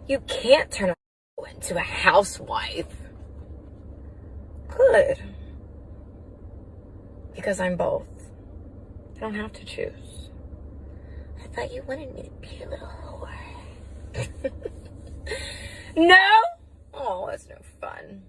You can't turn a into a housewife. Good. Because I'm both. I don't have to choose. I thought you wanted me to be a little whore. No? Oh, that's no fun.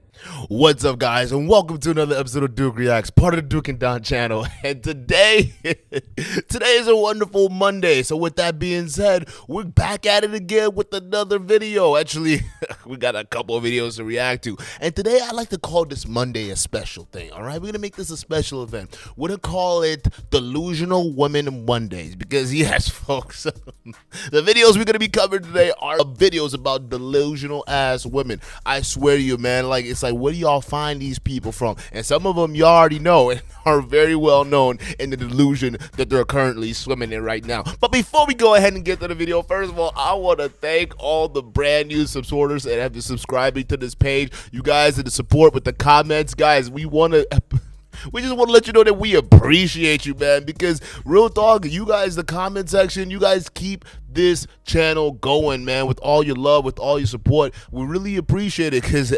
What's up, guys, and welcome to another episode of Duke Reacts, part of the Duke and Don channel. And today is a wonderful Monday. So with that being said, we're back at it again with another video. Actually, we got a couple of videos to react to. And today I like to call this Monday a special thing. All right, we're gonna make this a special event. We're gonna call it Delusional Women Mondays, because yes, folks, the videos we're gonna be covering today are videos about delusional ass women. I swear to you, man, like it's like, where do y'all find these people from? And some of them you already know and are very well known in the delusion that they're currently swimming in right now. But before we go ahead and get to the video, first of all, I want to thank all the brand new supporters that have been subscribing to this page. You guys, and the support with the comments, guys, we just want to let you know that we appreciate you, man, because real talk, you guys, the comment section, you guys keep this channel going, man, with all your love, with all your support. We really appreciate it, because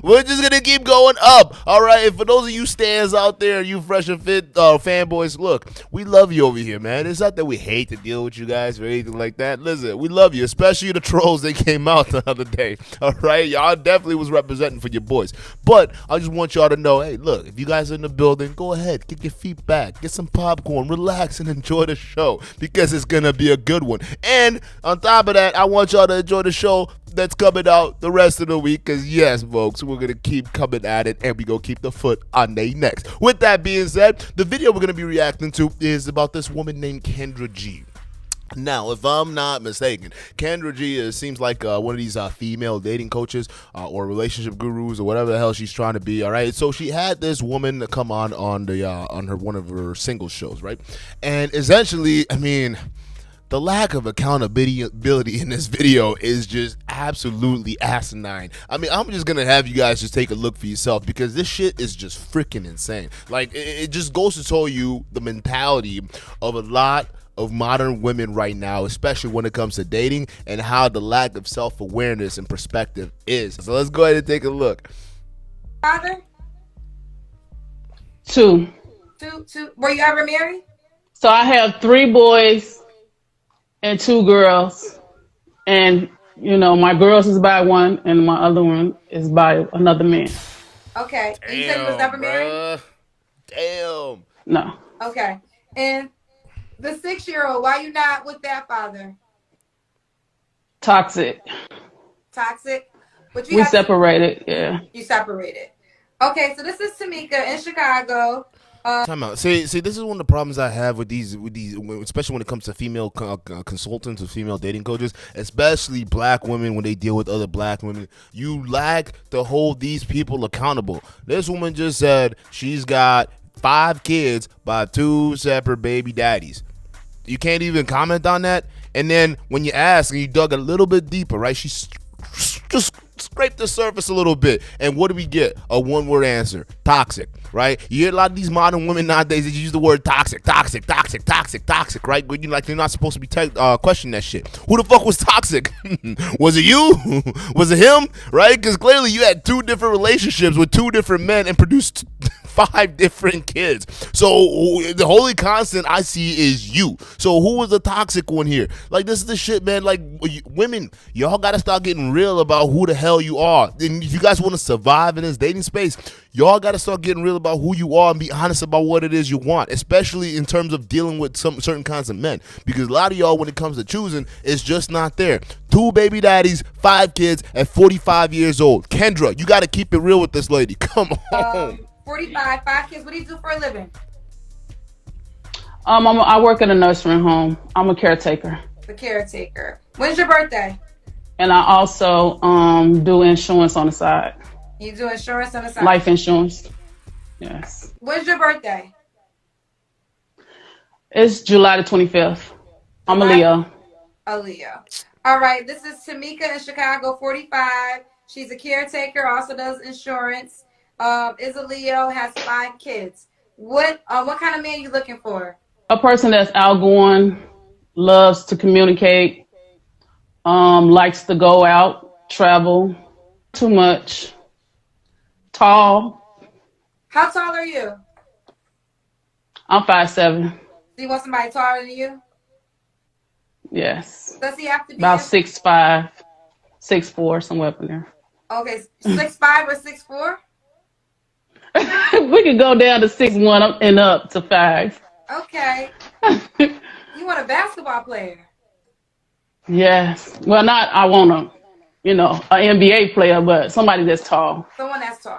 we're just gonna keep going up. All right, and for those of you stands out there, you fresh and fit fanboys, look, we love you over here, man. It's not that we hate to deal with you guys or anything like that. Listen, we love you, especially the trolls that came out the other day. All right, y'all definitely was representing for your boys. But I just want y'all to know, hey, look, if you guys are in the building, go ahead, get your feet back, get some popcorn, relax, and enjoy the show, because it's gonna be a good one. And on top of that, I want y'all to enjoy the show that's coming out the rest of the week, because yes, folks, we're gonna keep coming at it, and we gonna keep the foot on their necks. With that being said, the video we're gonna be reacting to is about this woman named Kendra G. Now, if I'm not mistaken, Kendra G seems like one of these female dating coaches or relationship gurus or whatever the hell she's trying to be. All right, so she had this woman come on one of her single shows, right? And essentially, I mean, the lack of accountability in this video is just absolutely asinine. I mean, I'm just gonna have you guys just take a look for yourself, because this shit is just freaking insane. Like, it just goes to show you the mentality of a lot of modern women right now, especially when it comes to dating, and how the lack of self-awareness and perspective is. So let's go ahead and take a look. Father? Two. Were you ever married? So I have 3 boys and 2 girls, and you know, my girls is by one and my other one is by another man. Okay. Damn, and you said you was never married? Damn. No. Okay. And the 6-year-old, why you not with that father? Toxic. Toxic? But We separated, yeah. You separated. Okay, so this is Tamika in Chicago. Time out. See, this is one of the problems I have with these, especially when it comes to female consultants or female dating coaches, especially black women when they deal with other black women. You lack to hold these people accountable. This woman just said she's got 5 kids by 2 separate baby daddies. You can't even comment on that. And then when you ask and you dug a little bit deeper, right? She's just scrape the surface a little bit, and what do we get? A one-word answer: toxic. Right? You hear a lot of these modern women nowadays that use the word toxic, right? But you like, you're not supposed to be questioning that shit. Who the fuck was toxic? Was it you? Was it him? Right? Because clearly you had 2 different relationships with 2 different men and produced 5 different kids. So the holy constant I see is you. So who was the toxic one here? Like, this is the shit, man. Like, women, y'all gotta start getting real about who the hell you are. And if you guys want to survive in this dating space, y'all gotta start getting real about who you are and be honest about what it is you want, especially in terms of dealing with some certain kinds of men. Because a lot of y'all, when it comes to choosing, it's just not there. 2 baby daddies, 5 kids at 45 years old. Kendra, you gotta keep it real with this lady. Come on. 45, 5 kids. What do you do for a living? I work in a nursing home. I'm a caretaker. The caretaker. When's your birthday? And I also do insurance on the side. You do insurance on the side? Life insurance. Yes. When's your birthday? It's July the 25th. I'm a Leo. A Leo. All right. This is Tamika in Chicago, 45. She's a caretaker, also does insurance. Is a Leo, has 5 kids. What kind of man you looking for? A person that's outgoing, loves to communicate, Likes to go out, travel. Too much. Tall. How tall are you? I'm 5'7". Do you want somebody taller than you? Yes. Does he have to be About 6'5", 6'4", somewhere up in there. Okay, 6'5" or 6'4"? We could go down to 6'1" and up to 5. Okay. You want a basketball player? Yes. Well, not I want an NBA player, but somebody that's tall. Someone that's tall.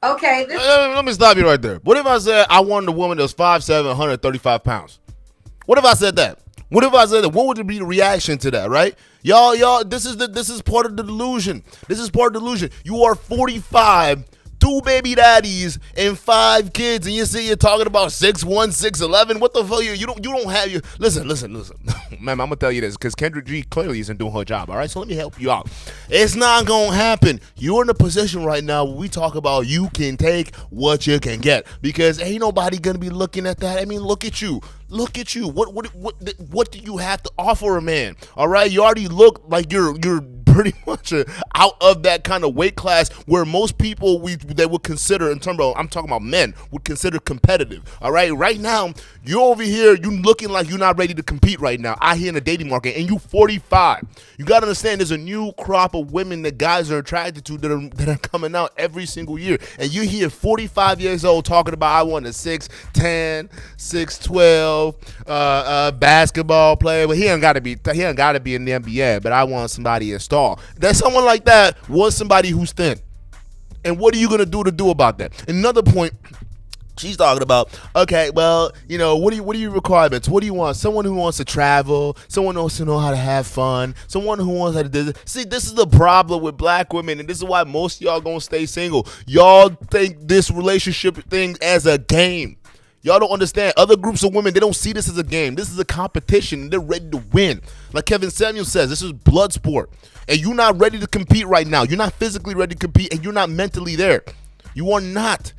Okay. Let me stop you right there. What if I said I wanted a woman that's 5'7", 135 pounds? What if I said that? What if I said that? What would be the reaction to that, right? Y'all, this is part of the delusion. This is part of the delusion. You are 45, 2 baby daddies, and 5 kids, and you're talking about 6'1", 6'11". What the fuck? You don't have your listen. Man, I'm gonna tell you this because Kendra G clearly isn't doing her job. All right, so let me help you out. It's not gonna happen. You're in a position right now where we talk about you can take what you can get because ain't nobody gonna be looking at that. I mean, look at you. Look at you. What do you have to offer a man? All right, you already look like you're pretty much out of that kind of weight class where most people they would consider, in terms of, I'm talking about men, would consider competitive. All right now you're over here, you looking like you're not ready to compete right now out here in the dating market, and you 45. You got to understand there's a new crop of women that guys are attracted to that are coming out every single year, and you here 45 years old talking about I want a 6'10", 6'12", basketball player, but he ain't got to be in the NBA, but I want somebody that's tall. That someone like that wants somebody who's thin. And what are you gonna do about that? Another point she's talking about, okay, well, what are your requirements? What do you want? Someone who wants to travel, someone who wants to know how to have fun, someone who wants how to do this. See, this is the problem with black women, and this is why most of y'all gonna stay single. Y'all think this relationship thing as a game. Y'all don't understand. Other groups of women, they don't see this as a game. This is a competition, and they're ready to win. Like Kevin Samuel says, this is blood sport. And you're not ready to compete right now. You're not physically ready to compete, and you're not mentally there. You are not.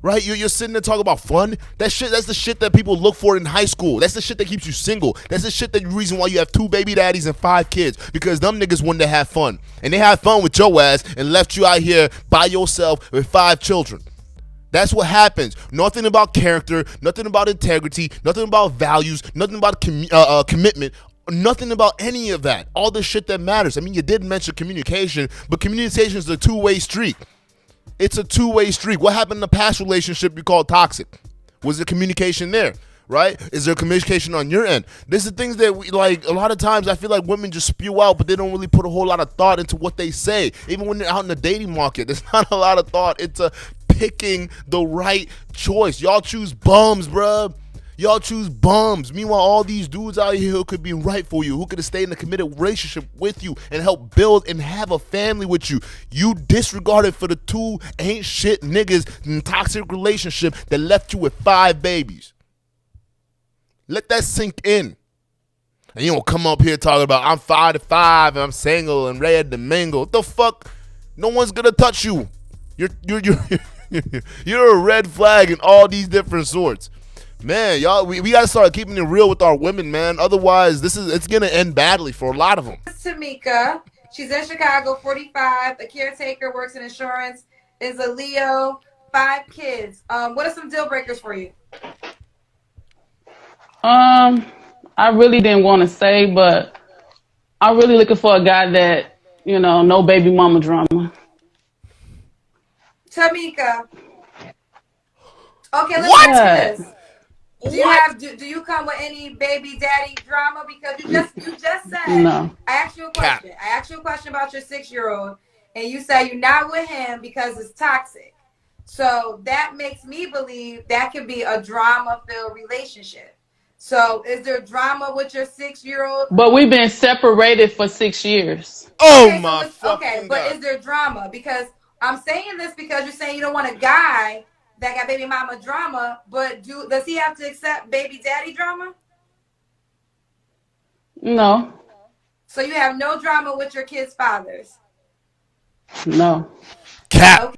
Right? You're sitting there talking about fun. That's the shit that people look for in high school. That's the shit that keeps you single. That's the reason why you have 2 baby daddies and 5 kids. Because them niggas wanted to have fun. And they had fun with your ass and left you out here by yourself with 5 children. That's what happens. Nothing about character, nothing about integrity, nothing about values, nothing about commitment, nothing about any of that. All the shit that matters. I mean, you did mention communication, but communication is a 2-way street. It's a 2-way street. What happened in the past relationship you called toxic? Was there communication there? Right? Is there communication on your end? This is things that we like. A lot of times I feel like women just spew out, but they don't really put a whole lot of thought into what they say. Even when they're out in the dating market, there's not a lot of thought into picking the right choice. Y'all choose bums, bruh. Y'all choose bums. Meanwhile, all these dudes out here who could be right for you, who could have stayed in a committed relationship with you and help build and have a family with you, you disregarded for the 2 ain't shit niggas in a toxic relationship that left you with 5 babies. Let that sink in. And you don't come up here talking about I'm 5'5" and I'm single and ready to mingle. What the fuck? No one's gonna touch you. You're a red flag in all these different sorts. Man, y'all, we gotta start keeping it real with our women, man. Otherwise, it's gonna end badly for a lot of them. This is Tamika. She's in Chicago, 45, a caretaker, works in insurance, is a Leo, 5 kids. What are some deal breakers for you? I really didn't want to say, but I'm really looking for a guy that, no baby mama drama. Tamika. Okay, let's What? answer this. Do you come with any baby daddy drama? Because you just said No. I asked you a question. I asked you a question about your 6-year-old, and you said you're not with him because it's toxic. So that makes me believe that could be a drama-filled relationship. So is there drama with your 6-year-old? But we've been separated for 6 years. Oh okay, my fucking okay, but God. is there drama? Because I'm saying this because you're saying you don't want a guy that got baby mama drama, but does he have to accept baby daddy drama? No. So you have no drama with your kids' fathers? No. Cap.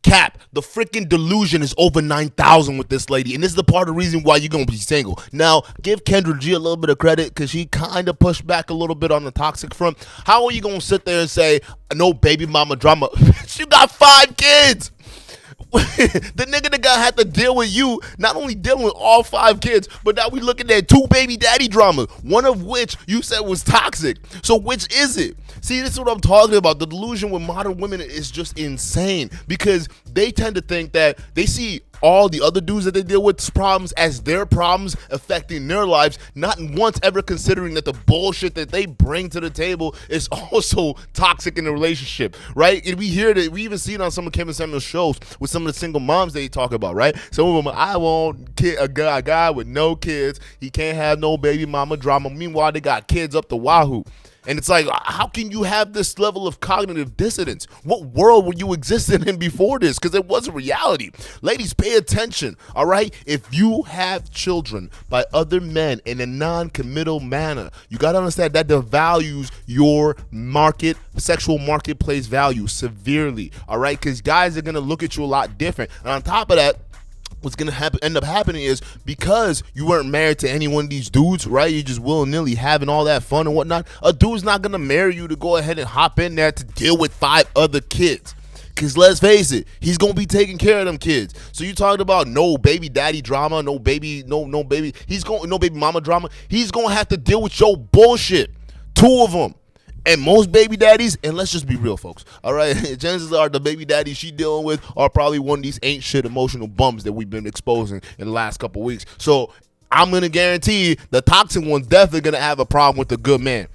Okay. cap. The freaking delusion is over 9,000 with this lady, and this is the part of the reason why you're gonna be single. Now, give Kendra G a little bit of credit because she kind of pushed back a little bit on the toxic front. How are you gonna sit there and say no baby mama drama? You got 5 kids. The nigga that got had to deal with you, not only dealing with all 5 kids, but now we looking at 2 baby daddy dramas, one of which you said was toxic. So which is it? See, this is what I'm talking about. The delusion with modern women is just insane because they tend to think that they see all the other dudes that they deal with problems as their problems affecting their lives, not once ever considering that the bullshit that they bring to the table is also toxic in the relationship, right? And we hear that, we even see it on some of Kevin Samuel's shows with some of the single moms they talk about, right? Some of them, I want a guy with no kids. He can't have no baby mama drama. Meanwhile, they got kids up to wahoo. And it's like, how can you have this level of cognitive dissonance? What world were you existing in before this? Because it wasn't reality. Ladies, pay attention, all right? If you have children by other men in a non-committal manner, you got to understand that devalues your sexual marketplace value severely, all right? Because guys are going to look at you a lot different. And on top of that, what's going to end up happening is because you weren't married to any one of these dudes, right? You're just willy-nilly having all that fun and whatnot. A dude's not going to marry you to go ahead and hop in there to deal with 5 other kids. Because let's face it, he's going to be taking care of them kids. So you talking about no baby daddy drama, no baby mama drama. He's going to have to deal with your bullshit. 2 of them. And most baby daddies, and let's just be real, folks, all right, chances are the baby daddies she dealing with are probably one of these ain't shit emotional bums that we've been exposing in the last couple of weeks. So I'm going to guarantee you the toxic one's definitely going to have a problem with a good man.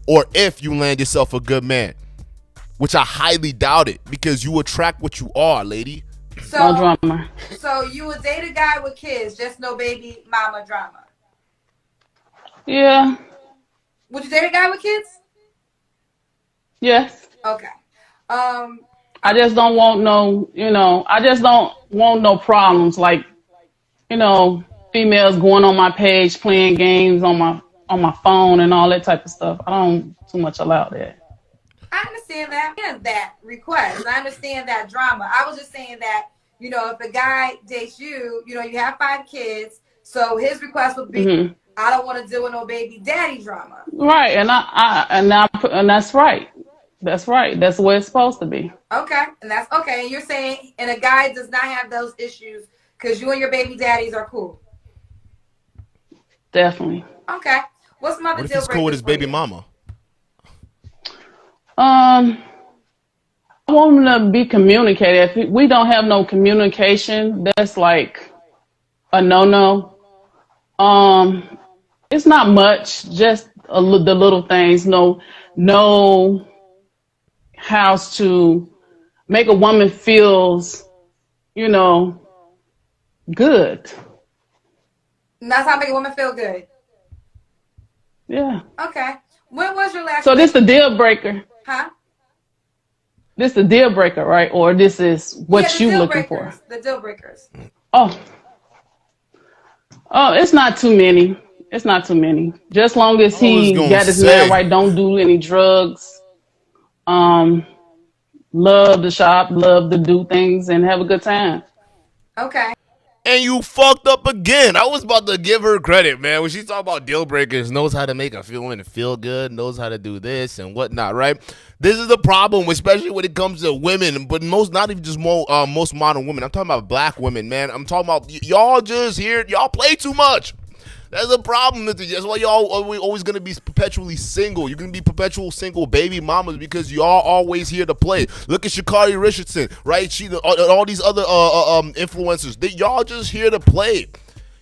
Or if you land yourself a good man, which I highly doubt it because you attract what you are, lady. So, no drama. So you would date a guy with kids, just no baby mama drama? Yeah. Would you date a guy with kids? Yes. Okay. I just don't want no problems like, females going on my page, playing games on my phone and all that type of stuff. I don't too much allow that. I understand that request. I understand that drama. I was just saying that, if a guy dates you, you have 5 kids, so his request would be, I don't want to deal with no baby daddy drama. Right, and that's right. That's right. That's the way it's supposed to be. Okay, and that's okay. And you're saying, and a guy does not have those issues because you and your baby daddies are cool. Definitely. Okay. What's some other What if deal he's breakers cool with his for baby you? mama? I want him to be communicated. If we don't have no communication, that's like a no-no. It's not much, just the little things. Know how to make a woman feels, good. And that's how I make a woman feel good. Yeah. Okay. When was your last? So this the deal breaker. Huh? This the deal breaker, right? Or this is what you looking for? The deal breakers. Oh, it's not too many. It's not too many. Just long as he got his man right, don't do any drugs. Love to shop, love to do things, and have a good time. Okay. And you fucked up again. I was about to give her credit, man. When she talk about deal breakers, knows how to make a feeling feel good, knows how to do this and whatnot, right? This is the problem, especially when it comes to women, but most modern women. I'm talking about black women, man. I'm talking about y'all y'all play too much. That's a problem. That's why y'all always going to be perpetually single. You're going to be perpetual single baby mamas because y'all always here to play. Look at Sha'Carri Richardson, right? All these other influencers. Y'all just here to play.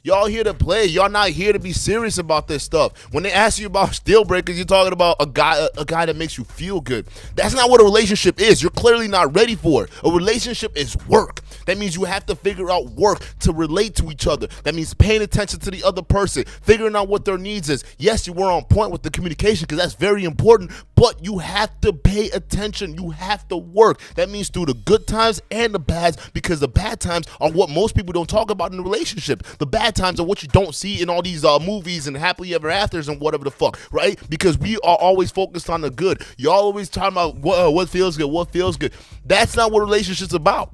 Y'all here to play. Y'all not here to be serious about this stuff. When they ask you about deal breakers, you're talking about a guy that makes you feel good. That's not what a relationship is. You're clearly not ready for it. A relationship is work. That means you have to figure out work to relate to each other. That means paying attention to the other person, figuring out what their needs is. Yes, you were on point with the communication because that's very important, but you have to pay attention. You have to work. That means through the good times and the bads, because the bad times are what most people don't talk about in a relationship. The bad times are what you don't see in all these movies and happily ever afters and whatever the fuck, right? Because we are always focused on the good. Y'all always talking about what feels good, what feels good. That's not what relationships about.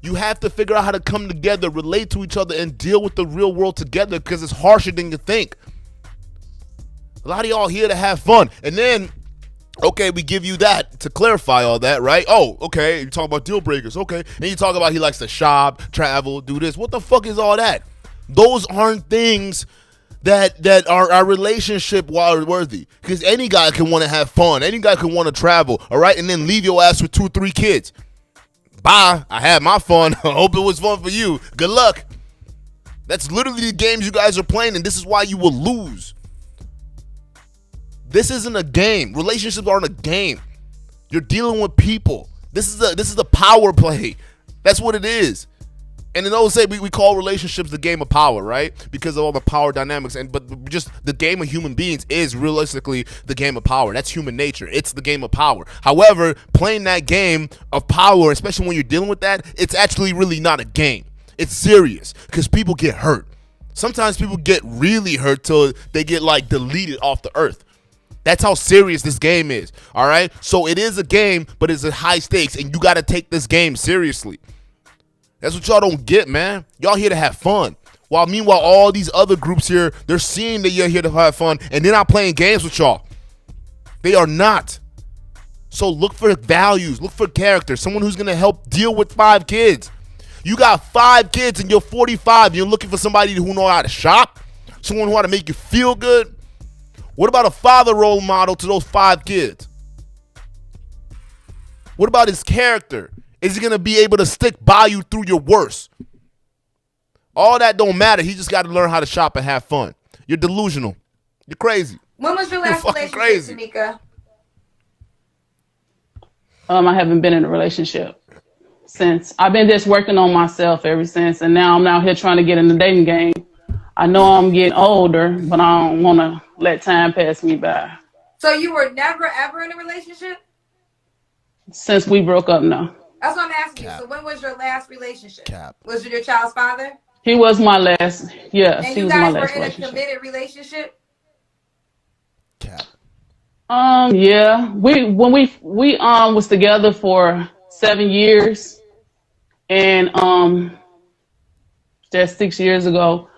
You have to figure out how to come together, relate to each other, and deal with the real world together, because it's harsher than you think. A lot of y'all here to have fun. And then, okay, we give you that to clarify all that, right? Oh, okay, you talk about deal breakers, okay. Then you talk about he likes to shop, travel, do this. What the fuck is all that? Those aren't things that are our relationship worthy. Because any guy can want to have fun. Any guy can want to travel, all right? And then leave your ass with 2 or 3 kids. Bye. I had my fun. I hope it was fun for you. Good luck. That's literally the games you guys are playing, and this is why you will lose. This isn't a game. Relationships aren't a game. You're dealing with people. This is a power play. That's what it is. And in those say we call relationships the game of power, right? Because of all the power dynamics. But just the game of human beings is realistically the game of power. That's human nature. It's the game of power. However, playing that game of power, especially when you're dealing with that, it's actually really not a game. It's serious because people get hurt. Sometimes people get really hurt till they get like deleted off the earth. That's how serious this game is, all right? So it is a game, but it's a high stakes, and you got to take this game seriously. That's what y'all don't get, man. Y'all here to have fun. While meanwhile, all these other groups here, they're seeing that you're here to have fun, and they're not playing games with y'all. They are not. So look for values. Look for character. Someone who's going to help deal with 5 kids. You got 5 kids, and you're 45. You're looking for somebody who knows how to shop, someone who know how to make you feel good. What about a father role model to those 5 kids? What about his character? Is he going to be able to stick by you through your worst? All that don't matter. He just got to learn how to shop and have fun. You're delusional. You're crazy. When was your last relationship, crazy. Tamika? I haven't been in a relationship since. I've been just working on myself ever since, and now I'm out here trying to get in the dating game. I know I'm getting older, but I don't want to let time pass me by. So you were never, ever in a relationship? Since we broke up, no. That's what I'm asking Cap. you. So when was your last relationship? Cap. Was it your child's father? He was my last, yes, And he you was my guys last were in a relationship. committed relationship? Cap. Yeah. We was together for 7 years, and just 6 years ago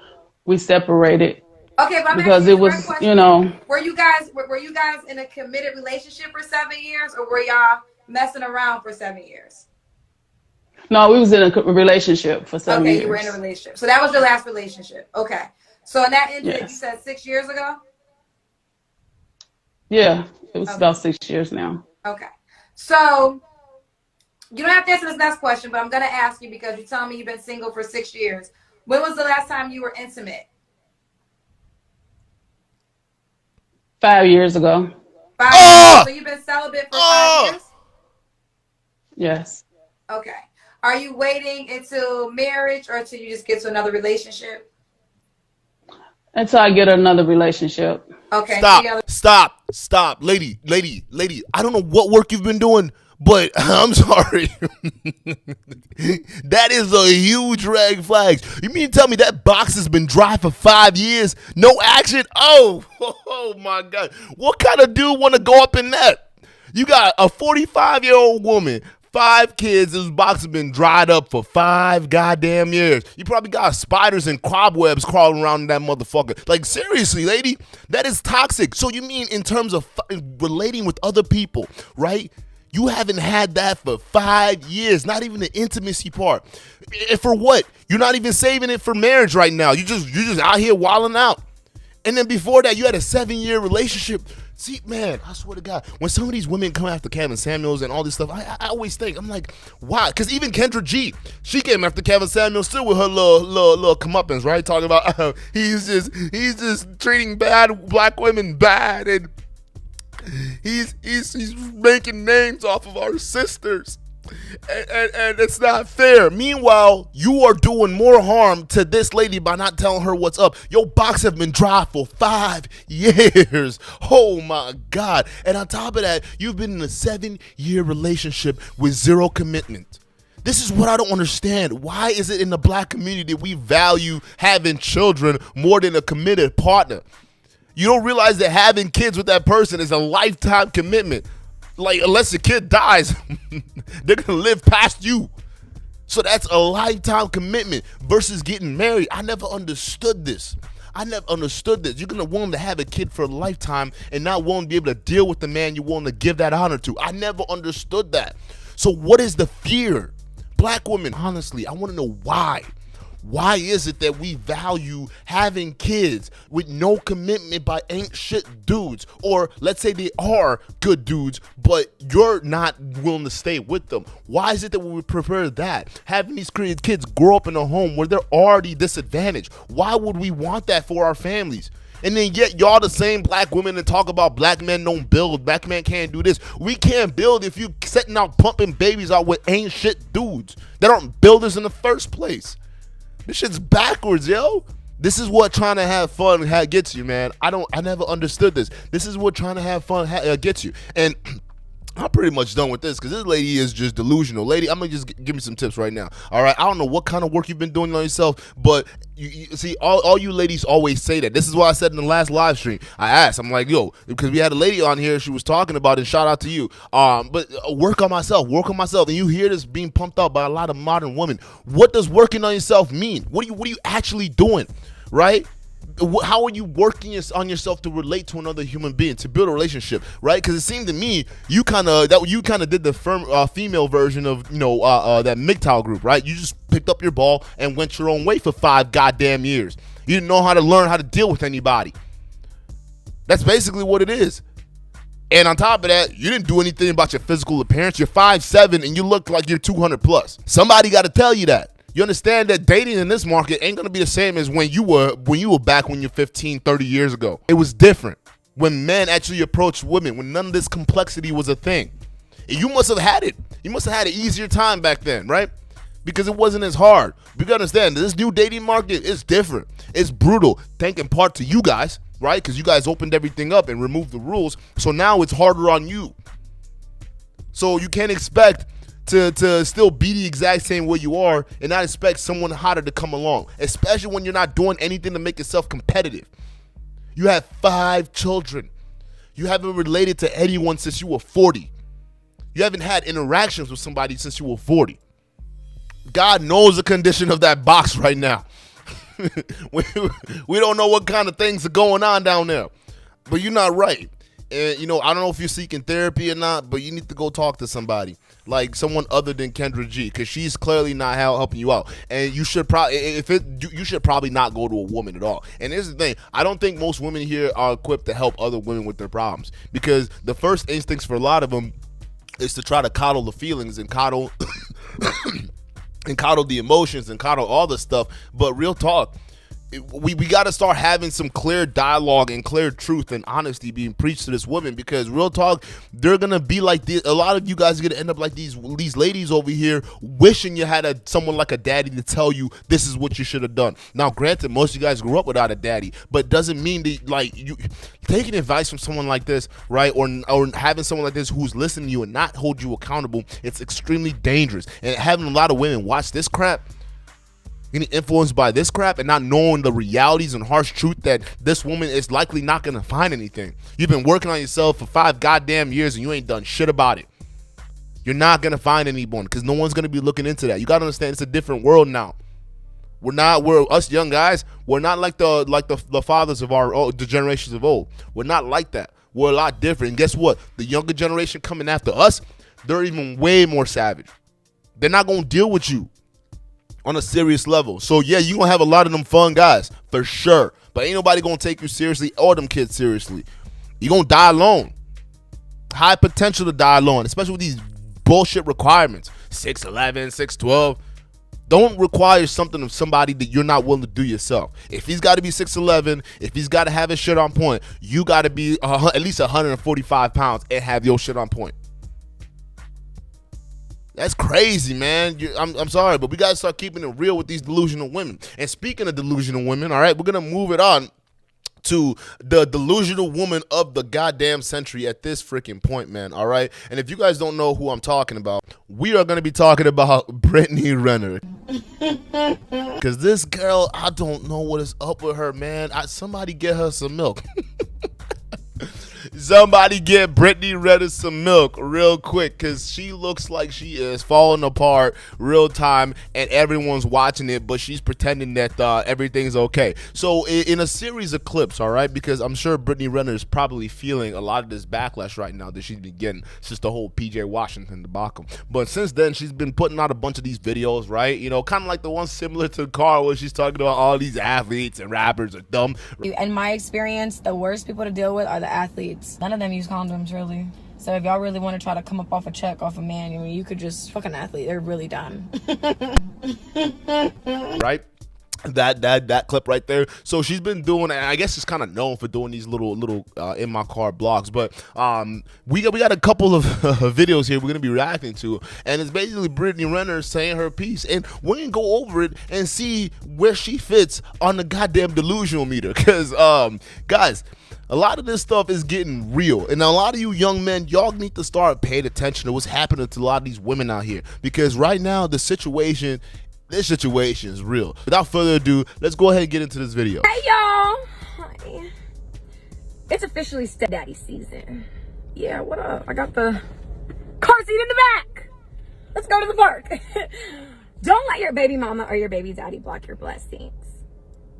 we separated. Okay, but I'm because asking it you a was, direct question. you know, Were you guys in a committed relationship for 7 years, or were y'all messing around for 7 years? no, we was in a relationship for 7 years. Okay, you were in a relationship. So that was your last relationship. Okay. So and that ended, Yes. you said 6 years ago? Yeah, it was Okay. about 6 years now. Okay. So you don't have to answer this next question, but I'm going to ask you because you told me you've been single for 6 years. When was the last time you were intimate? 5 years ago. 5 Oh! years. So you've been celibate for 5 years? Yes. Okay. Are you waiting until marriage or until you just get to another relationship? Until I get another relationship. Okay. Stop. Lady. I don't know what work you've been doing, but I'm sorry. That is a huge red flag. You mean to tell me that box has been dry for 5 years? No action? Oh my God. What kind of dude want to go up in that? You got a 45-year-old woman, 5 kids, this box has been dried up for 5 goddamn years. You probably got spiders and cobwebs crawling around in that motherfucker. Like, seriously, lady, that is toxic. So you mean in terms of relating with other people, right? You haven't had that for 5 years, not even the intimacy part. And for what? You're not even saving it for marriage right now. You just out here wilding out. And then before that, you had a 7-year relationship. See, man, I swear to God, when some of these women come after Kevin Samuels and all this stuff, I always think, I'm like, why? Because even Kendra G, she came after Kevin Samuels still with her little comeuppance, right? Talking about he's just treating bad black women bad, and he's making names off of our sisters. And it's not fair. Meanwhile, you are doing more harm to this lady by not telling her what's up. Your box have been dry for 5 years. Oh my God. And on top of that, you've been in a 7-year relationship with 0 commitment. This is what I don't understand. Why is it in the black community we value having children more than a committed partner? You don't realize that having kids with that person is a lifetime commitment. Like, unless the kid dies, they're going to live past you. So that's a lifetime commitment versus getting married. I never understood this. You're gonna want him to have a kid for a lifetime and not willing to be able to deal with the man you're willing to give that honor to. I never understood that. So what is the fear? Black women, honestly, I want to know why. Why is it that we value having kids with no commitment by ain't shit dudes? Or let's say they are good dudes, but you're not willing to stay with them. Why is it that we would prefer that? Having these kids grow up in a home where they're already disadvantaged. Why would we want that for our families? And then yet y'all the same black women and talk about black men don't build, black men can't do this. We can't build if you setting out pumping babies out with ain't shit dudes that aren't builders in the first place. This shit's backwards, yo. This is what trying to have fun gets you, man. I never understood this. This is what trying to have fun gets you. And I'm pretty much done with this because this lady is just delusional. Lady, I'm going to just give me some tips right now. All right, I don't know what kind of work you've been doing on yourself, but you see, all you ladies always say that. This is what I said in the last live stream. I asked, I'm like, yo, because we had a lady on here, she was talking about it, shout out to you. But work on myself. And you hear this being pumped out by a lot of modern women. What does working on yourself mean? What are you actually doing, right? How are you working on yourself to relate to another human being, to build a relationship, right? Because it seemed to me you kind of did the female version of that MGTOW group, right? You just picked up your ball and went your own way for 5 goddamn years. You didn't know how to learn how to deal with anybody. That's basically what it is. And on top of that, you didn't do anything about your physical appearance. You're 5'7" and you look like you're 200 plus. Somebody got to tell you that. You understand that dating in this market ain't going to be the same as when you were back when you're 15, 30 years ago. It was different when men actually approached women, when none of this complexity was a thing. And you must have had it. You must have had an easier time back then, right? Because it wasn't as hard. You got to understand, this new dating market is different. It's brutal. Thanks in part to you guys, right? Because you guys opened everything up and removed the rules. So now it's harder on you. So you can't expect to still be the exact same way you are and not expect someone hotter to come along, especially when you're not doing anything to make yourself competitive. You have 5 children. You haven't related to anyone since you were 40. You haven't had interactions with somebody since you were 40. God knows the condition of that box right now. we don't know what kind of things are going on down there, but you're not right. And I don't know if you're seeking therapy or not, but you need to go talk to somebody, like someone other than Kendra G, because she's clearly not helping you out. And you should probably, you should probably not go to a woman at all. And here's the thing: I don't think most women here are equipped to help other women with their problems, because the first instincts for a lot of them is to try to coddle the feelings and coddle and coddle the emotions and coddle all the stuff. But real talk, we got to start having some clear dialogue and clear truth and honesty being preached to this woman, because real talk, they're gonna be like this. A lot of you guys are gonna end up like these ladies over here, wishing you had someone like a daddy to tell you this is what you should have done. Now granted, most of you guys grew up without a daddy, but doesn't mean that, like, you taking advice from someone like this, right, or having someone like this who's listening to you and not hold you accountable, it's extremely dangerous. And having a lot of women watch this crap, getting influenced by this crap, and not knowing the realities and harsh truth that this woman is likely not going to find anything. You've been working on yourself for 5 goddamn years and you ain't done shit about it. You're not going to find anyone, because no one's going to be looking into that. You got to understand, it's a different world now. We're us young guys, we're not like the fathers of the generations of old. We're not like that. We're a lot different. And guess what? The younger generation coming after us, they're even way more savage. They're not going to deal with you on a serious level. So yeah, you gonna have a lot of them fun guys for sure, but ain't nobody gonna take you seriously or them kids seriously. You gonna die alone. High potential to die alone, especially with these bullshit requirements. 6'11", 6'12". Don't require something of somebody that you're not willing to do yourself. If he's got to be 6'11", if he's got to have his shit on point, you got to be at least 145 pounds and have your shit on point. That's crazy, man. I'm sorry, but we got to start keeping it real with these delusional women. And speaking of delusional women, all right, we're going to move it on to the delusional woman of the goddamn century at this freaking point, man, all right? And if you guys don't know who I'm talking about, we are going to be talking about Brittany Renner. Because this girl, I don't know what is up with her, man. Somebody get her some milk. Somebody get Brittany Renner some milk real quick, because she looks like she is falling apart real time and everyone's watching it, but she's pretending that everything's okay. So in a series of clips, all right, because I'm sure Brittany Renner is probably feeling a lot of this backlash right now that she's been getting since the whole PJ Washington debacle. But since then, she's been putting out a bunch of these videos, right? You know, kind of like the one similar to Carl, where she's talking about all these athletes and rappers are dumb. In my experience, the worst people to deal with are the athletes. None of them use condoms, really. So if y'all really want to try to come up off a check off a man, I mean, you could just fuck an athlete. They're really dumb. Right? That clip right there. So she's been doing, and I guess she's kind of known for doing these little in my car blogs. But we got a couple of videos here we're gonna be reacting to, and it's basically Brittany Renner saying her piece, and we're gonna go over it and see where she fits on the goddamn delusional meter. Because guys, a lot of this stuff is getting real, and a lot of you young men, y'all need to start paying attention to what's happening to a lot of these women out here, because right now this situation is real. Without further ado, let's go ahead and get into this video. Hey y'all! Hi. It's officially stepdaddy season. Yeah, what up? I got the car seat in the back. Let's go to the park. Don't let your baby mama or your baby daddy block your blessings.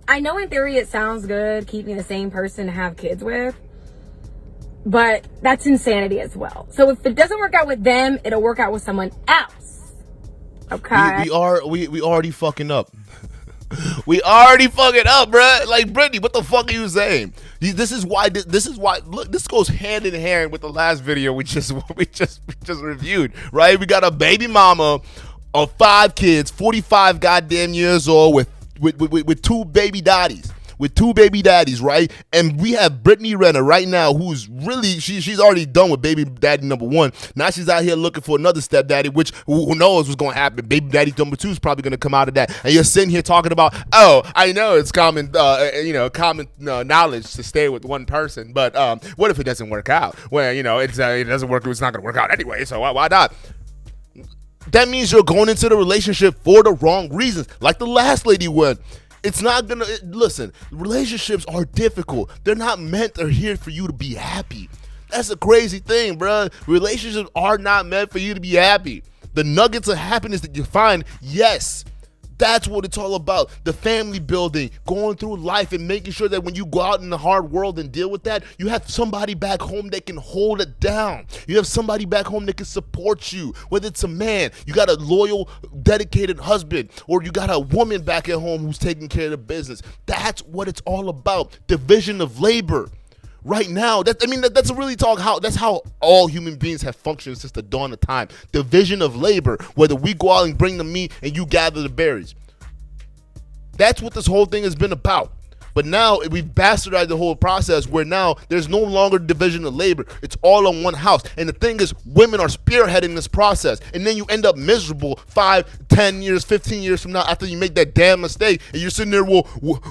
I know in theory it sounds good keeping the same person to have kids with, but that's insanity as well. So if it doesn't work out with them, it'll work out with someone else. Okay. We already fucking up. We already fucking up, bruh. Like, Brittany, what the fuck are you saying? This is why. Look, this goes hand in hand with the last video we just reviewed, right? We got a baby mama of 5 kids, 45 goddamn years old, with 2 baby daddies. With 2 baby daddies, right? And we have Brittany Renner right now, who's really, she's already done with baby daddy number 1. Now she's out here looking for another stepdaddy, which who knows what's going to happen. Baby daddy number 2 is probably going to come out of that. And you're sitting here talking about, oh, I know it's common, knowledge to stay with one person, but what if it doesn't work out? Well, you know, it doesn't work. It's not going to work out anyway. So why not? That means you're going into the relationship for the wrong reasons, like the last lady went. It's not gonna, listen, relationships are difficult. They're not meant, they're here for you to be happy. That's a crazy thing, bro. Relationships are not meant for you to be happy. The nuggets of happiness that you find, yes, that's what it's all about. The family building, going through life and making sure that when you go out in the hard world and deal with that, you have somebody back home that can hold it down. You have somebody back home that can support you. Whether it's a man, you got a loyal, dedicated husband, or you got a woman back at home who's taking care of the business. That's what it's all about. Division of labor. Right now, that's a really that's how all human beings have functioned since the dawn of time. Division of labor, whether we go out and bring the meat and you gather the berries. That's what this whole thing has been about. But now we've bastardized the whole process, where now there's no longer division of labor. It's all on one house. And the thing is, women are spearheading this process. And then you end up miserable 5, 10 years, 15 years from now after you make that damn mistake. And you're sitting there, well,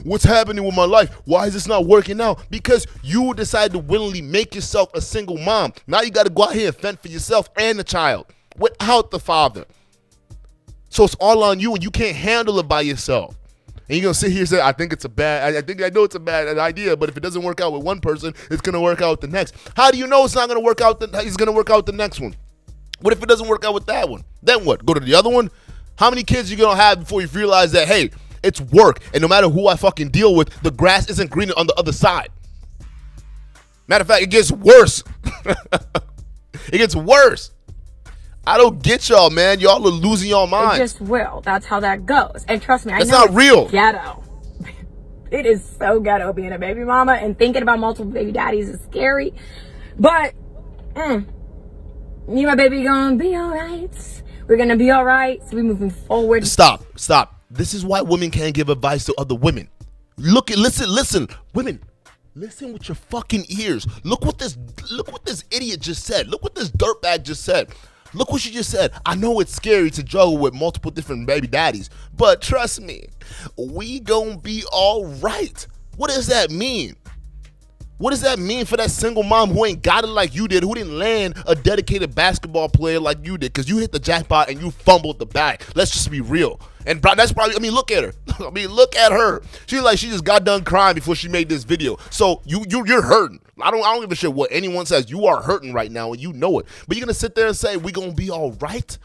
what's happening with my life? Why is this not working out? Because you decided to willingly make yourself a single mom. Now you got to go out here and fend for yourself and the child without the father. So it's all on you, and you can't handle it by yourself. And you're going to sit here and say, I know it's a bad idea, but if it doesn't work out with one person, it's going to work out with the next. How do you know it's not going to work out? It's going to work out with the next one. What if it doesn't work out with that one? Then what? Go to the other one? How many kids are you going to have before you realize that, hey, it's work, and no matter who I fucking deal with, the grass isn't greener on the other side? Matter of fact, it gets worse. It gets worse. I don't get y'all, man. Y'all are losing y'all minds. It just will. That's how that goes. And trust me, I know it's not real. Ghetto. It is so ghetto being a baby mama, and thinking about multiple baby daddies is scary. But me and my baby gonna be all right. We're gonna be all right. So we're moving forward. Stop. This is why women can't give advice to other women. Listen, women. Listen with your fucking ears. Look what this idiot just said. Look what this dirtbag just said. Look what she just said. I know it's scary to juggle with multiple different baby daddies, but trust me, we gonna be all right. What does that mean? What does that mean for that single mom who ain't got it like you did, who didn't land a dedicated basketball player like you did? Because you hit the jackpot and you fumbled the bag. Let's just be real. And that's probably, I mean, look at her. I mean, look at her. She's like, she just got done crying before she made this video. So you're hurting. I don't give a shit what anyone says. You are hurting right now and you know it. But you're going to sit there and say, we going to be all right?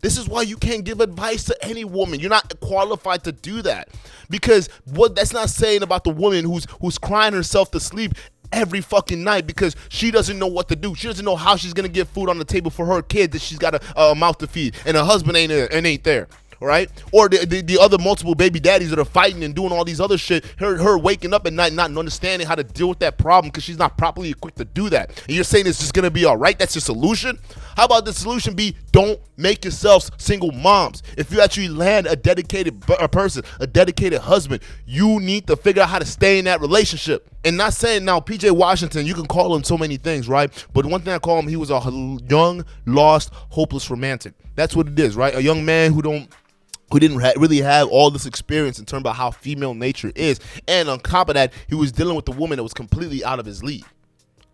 This is why you can't give advice to any woman. You're not qualified to do that. Because what that's not saying about the woman who's crying herself to sleep every fucking night because she doesn't know what to do. She doesn't know how she's going to get food on the table for her kid that she's got a mouth to feed and her husband ain't there. Right? Or the other multiple baby daddies that are fighting and doing all these other shit, her waking up at night not understanding how to deal with that problem because she's not properly equipped to do that. And you're saying it's just going to be all right? That's your solution? How about the solution be don't make yourselves single moms? If you actually land a dedicated person, a dedicated husband, you need to figure out how to stay in that relationship. And not saying now, PJ Washington, you can call him so many things, right? But one thing I call him, he was a young, lost, hopeless romantic. That's what it is, right? A young man who didn't really have all this experience in terms about how female nature is. And on top of that, he was dealing with a woman that was completely out of his league.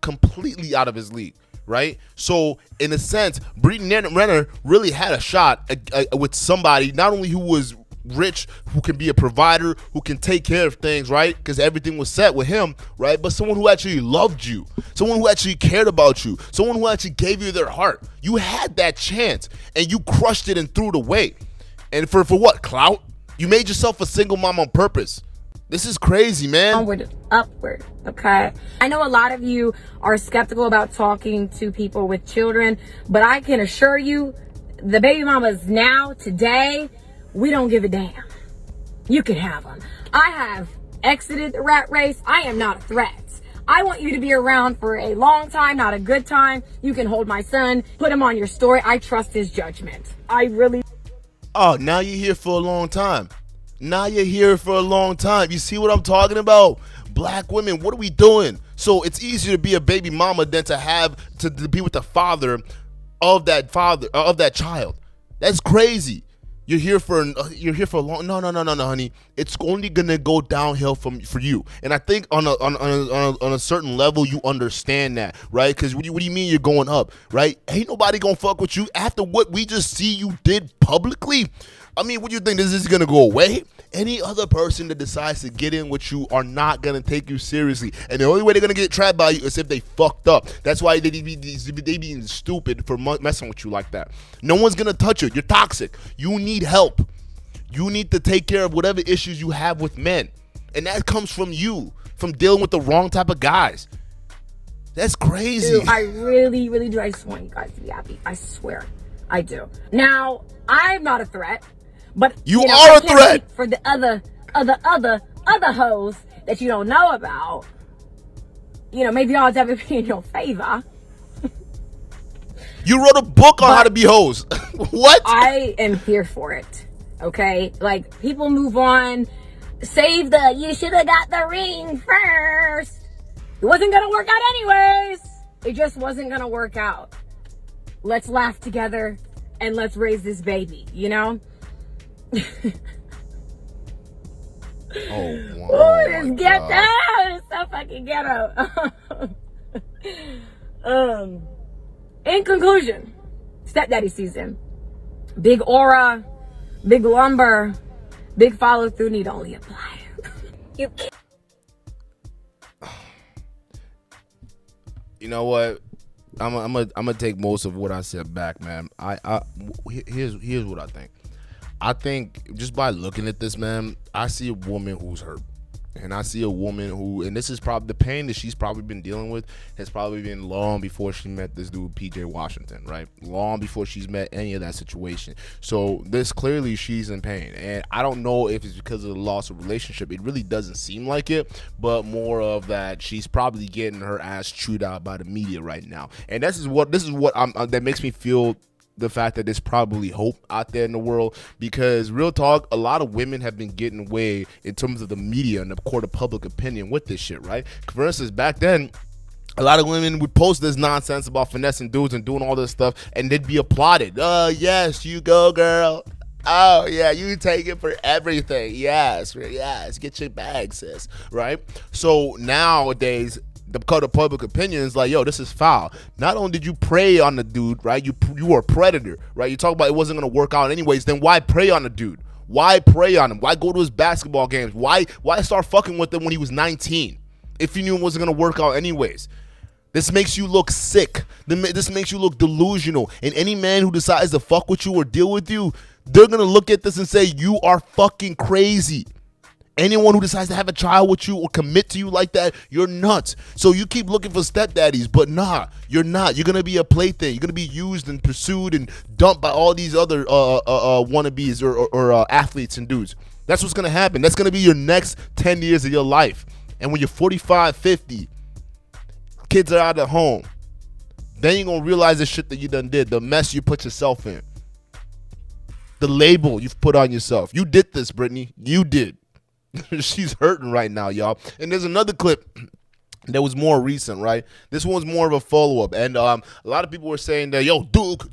Completely out of his league, right? So, in a sense, Brittany Renner really had a shot with somebody, not only who was rich, who can be a provider, who can take care of things, right? Because everything was set with him, right? But someone who actually loved you, someone who actually cared about you, someone who actually gave you their heart. You had that chance, and you crushed it and threw it away. And for what? Clout? You made yourself a single mom on purpose. This is crazy, man. Upward, okay? I know a lot of you are skeptical about talking to people with children, but I can assure you, the baby mamas now, today, we don't give a damn. You can have them. I have exited the rat race. I am not a threat. I want you to be around for a long time, not a good time. You can hold my son, put him on your story. I trust his judgment. I really. Oh, now you're here for a long time. Now you're here for a long time. You see what I'm talking about? Black women, what are we doing? So it's easier to be a baby mama than to be with the father of that child. That's crazy. You're here for a long. No, honey. It's only gonna go downhill for you. And I think on a certain level you understand that, right? Because what do you mean you're going up, right? Ain't nobody gonna fuck with you after what we just see you did publicly. I mean, what do you think? This is gonna go away? Any other person that decides to get in with you are not gonna take you seriously, and the only way they're gonna get trapped by you is if they fucked up. That's why they being stupid for messing with you like that. No one's gonna touch you. You're toxic. You need help. You need to take care of whatever issues you have with men, and that comes from you, from dealing with the wrong type of guys. That's crazy. Dude, I really, really do. I just want you guys to be happy. I swear, I do. Now, I'm not a threat. But you are a threat for the other hoes that you don't know about. You know, maybe odds ever be in your favor. You wrote a book on how to be hoes. What? I am here for it. Okay, like people move on. Save you should have got the ring first. It wasn't gonna work out anyways. It just wasn't gonna work out. Let's laugh together and let's raise this baby. You know. Oh, get that! It's so fucking ghetto. In conclusion, stepdaddy season. Big aura, big lumber, big follow through. Need only apply. You know what? I'm gonna take most of what I said back, man. Here's what I think. I think just by looking at this, man, I see a woman who's hurt. And I see a woman who, and this is probably the pain that she's probably been dealing with, has probably been long before she met this dude, PJ Washington, right? Long before she's met any of that situation. So this clearly she's in pain. And I don't know if it's because of the loss of relationship. It really doesn't seem like it, but more of that she's probably getting her ass chewed out by the media right now. And this is what that makes me feel the fact that there's probably hope out there in the world, because real talk, a lot of women have been getting away in terms of the media and the court of public opinion with this shit, right? For instance, back then, a lot of women would post this nonsense about finessing dudes and doing all this stuff, and they'd be applauded. Oh, yes, you go, girl. Oh, yeah, you take it for everything. Yes, get your bag, sis, right? So nowadays, the public opinion is like, yo, this is foul. Not only did you prey on the dude, right? You were a predator, right? You talk about it wasn't gonna work out anyways. Then why prey on the dude? Why prey on him? Why go to his basketball games? Why start fucking with him when he was 19 if you knew it wasn't gonna work out anyways? This makes you look sick. This makes you look delusional. And any man who decides to fuck with you or deal with you, they're going to look at this and say, you are fucking crazy. Anyone who decides to have a child with you or commit to you like that, you're nuts. So you keep looking for stepdaddies, but nah, you're not. You're going to be a plaything. You're going to be used and pursued and dumped by all these other wannabes or athletes and dudes. That's what's going to happen. That's going to be your next 10 years of your life. And when you're 45, 50, kids are out of home, then you're going to realize the shit that you done did, the mess you put yourself in, the label you've put on yourself. You did this, Brittany. You did. She's hurting right now, y'all. And there's another clip that was more recent, right? This one's more of a follow-up. And a lot of people were saying that, yo, Duke,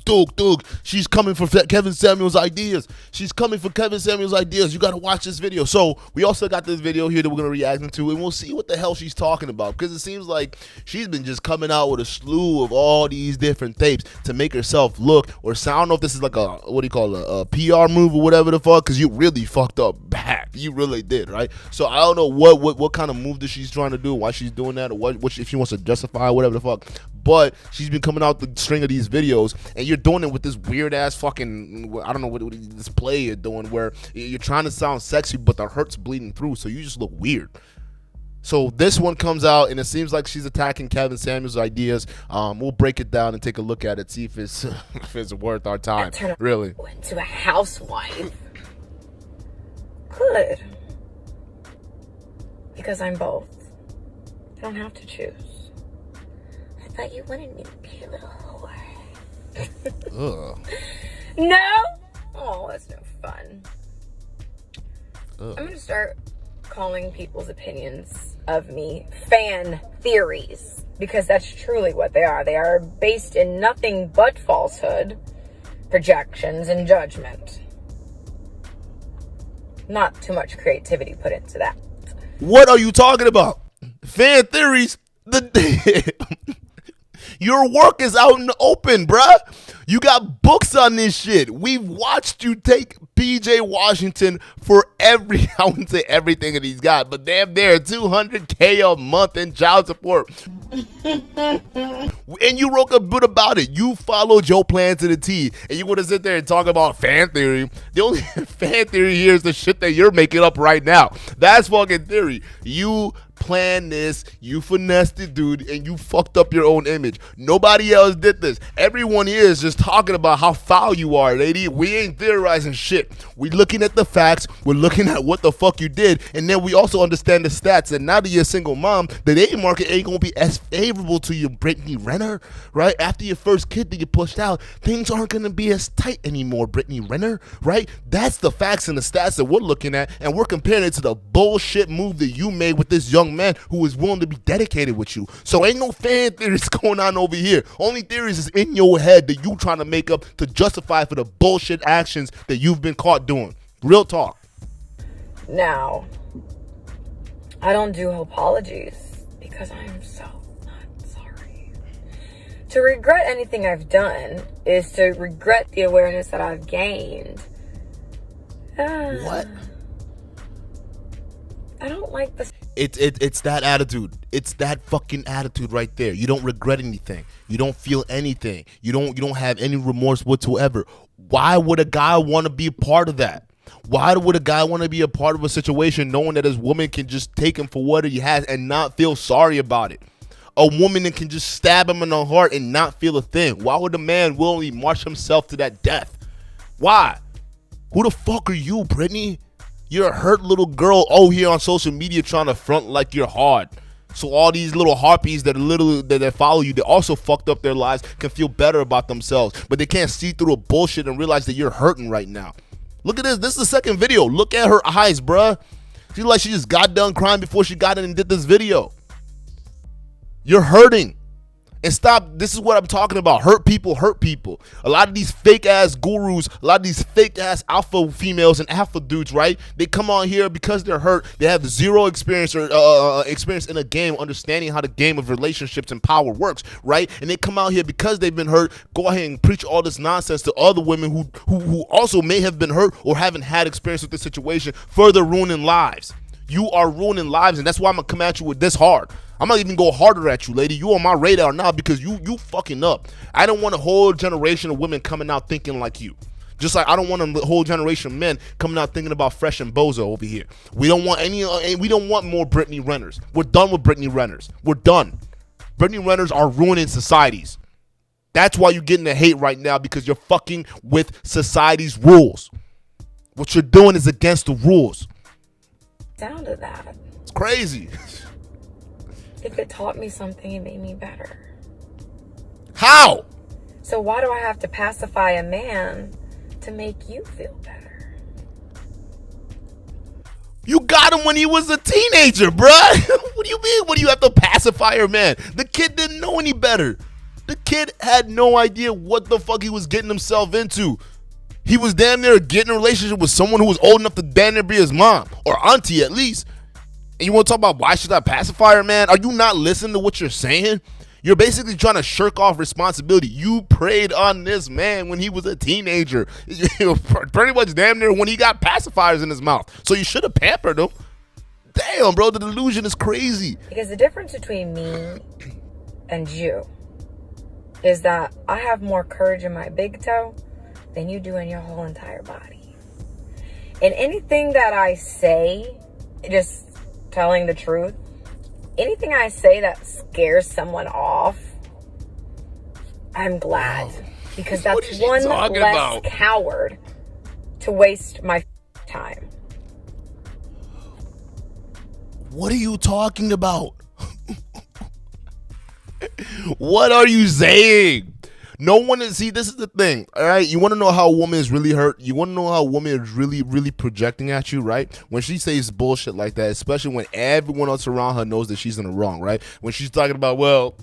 she's coming for Kevin Samuels' ideas. She's coming for Kevin Samuels' ideas. You got to watch this video. So we also got this video here that we're going to react to, and we'll see what the hell she's talking about, because it seems like she's been just coming out with a slew of all these different tapes to make herself look or sound. I don't know if this is like a PR move or whatever the fuck, because you really fucked up bad. You really did, right? So I don't know what kind of move that she's trying to do, why she's doing that, or what if she wants to justify whatever the fuck. But she's been coming out the string of these videos, and you're doing it with this weird ass fucking, I don't know what this play you're doing, where you're trying to sound sexy but the hurt's bleeding through, so you just look weird. So this one comes out, and it seems like she's attacking Kevin Samuels' ideas. We'll break it down and take a look at it, see if it's if it's worth our time. Really. Into a housewife. Good. Because I'm both. I don't have to choose. I thought you wanted me to be a little whore. Ugh. No? Oh, that's no fun. Ugh. I'm going to start calling people's opinions of me fan theories, because that's truly what they are. They are based in nothing but falsehood, projections, and judgment. Not too much creativity put into that. What are you talking about? Fan theories? Your work is out in the open, bruh. You got books on this shit. We've watched you take PJ Washington for I wouldn't say everything that he's got, but damn near $200K a month in child support. And you wrote a bit about it. You followed your plan to the T, and you want to sit there and talk about fan theory. The only fan theory here is the shit that you're making up right now. That's fucking theory. You planned this, you finessed it, dude, and you fucked up your own image. Nobody else did this. Everyone here is just talking about how foul you are, lady. We ain't theorizing shit. We looking at the facts. We're looking at what the fuck you did, and then we also understand the stats. And now that you're a single mom, the dating market ain't gonna be as favorable to you, Brittany Renner, right? After your first kid that you pushed out, things aren't gonna be as tight anymore, Brittany Renner, right? That's the facts and the stats that we're looking at, and we're comparing it to the bullshit move that you made with this young man who is willing to be dedicated with you. So ain't no fan theories going on over here. Only theories is in your head that you trying to make up to justify for the bullshit actions that you've been caught doing. Real talk. Now, I don't do apologies because I am so not sorry. To regret anything I've done is to regret the awareness that I've gained. What? I don't like this. It's that attitude. It's that fucking attitude right there. You don't regret anything. You don't feel anything. You don't have any remorse whatsoever. Why would a guy want to be a part of that? Why would a guy want to be a part of a situation knowing that his woman can just take him for what he has and not feel sorry about it? A woman that can just stab him in the heart and not feel a thing. Why would a man willingly march himself to that death? Why? Who the fuck are you, Brittany? You're a hurt little girl here on social media trying to front like you're hard. So all these little harpies that follow you, that also fucked up their lives, can feel better about themselves. But they can't see through the bullshit and realize that you're hurting right now. Look at this. This is the second video. Look at her eyes, bruh. She's like she just got done crying before she got in and did this video. You're hurting. And stop. This is what I'm talking about. Hurt people hurt people. A lot of these fake ass gurus, a lot of these fake ass alpha females and alpha dudes, right? They come on here because they're hurt. They have zero experience or experience in a game, understanding how the game of relationships and power works, right? And they come out here because they've been hurt, go ahead and preach all this nonsense to other women who also may have been hurt or haven't had experience with this situation, further ruining lives. You are ruining lives, and that's why I'm gonna come at you with this hard. I'm gonna even go harder at you, lady. You on my radar now because you fucking up. I don't want a whole generation of women coming out thinking like you. Just like I don't want a whole generation of men coming out thinking about Fresh and Bozo over here. We don't want we don't want more Brittany Renners. We're done with Brittany Renners. We're done. Brittany Renners are ruining societies. That's why you're getting the hate right now, because you're fucking with society's rules. What you're doing is against the rules. Sound of that. It's crazy. If it taught me something, it made me better. How? So why do I have to pacify a man to make you feel better? You got him when he was a teenager, bruh. What do you mean? What do you have to pacify a man? The kid didn't know any better. The kid had no idea what the fuck he was getting himself into. He was damn near getting a relationship with someone who was old enough to damn near be his mom or auntie at least. And you want to talk about why should I pacify her, man? Are you not listening to what you're saying? You're basically trying to shirk off responsibility. You preyed on this man when he was a teenager. Pretty much damn near when he got pacifiers in his mouth. So you should have pampered him. Damn, bro, the delusion is crazy. Because the difference between me and you is that I have more courage in my big toe than you do in your whole entire body. And anything that I say, just telling the truth, anything I say that scares someone off, I'm glad. Because that's one less coward to waste my time. What are you talking about? What are you saying? No one is, see, this is the thing, all right? You want to know how a woman is really hurt? You want to know how a woman is really, really projecting at you, right? When she says bullshit like that, especially when everyone else around her knows that she's in the wrong, right? When she's talking about, well,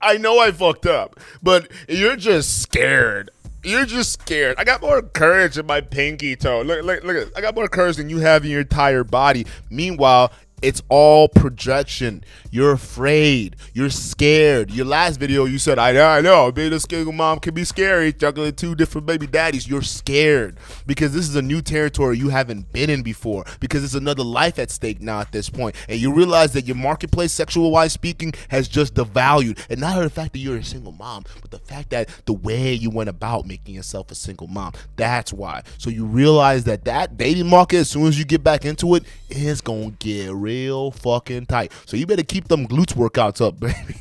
I know I fucked up, but you're just scared. You're just scared. I got more courage in my pinky toe. Look. I got more courage than you have in your entire body. Meanwhile, it's all projection. You're afraid. You're scared. Your last video, you said, I know. Being a single mom can be scary. Juggling two different baby daddies. You're scared because this is a new territory you haven't been in before, because it's another life at stake now at this point. And you realize that your marketplace, sexual-wise speaking, has just devalued. And not the fact that you're a single mom, but the fact that the way you went about making yourself a single mom. That's why. So you realize that dating market, as soon as you get back into it, is going to get real fucking tight. So you better keep them glutes workouts up, baby.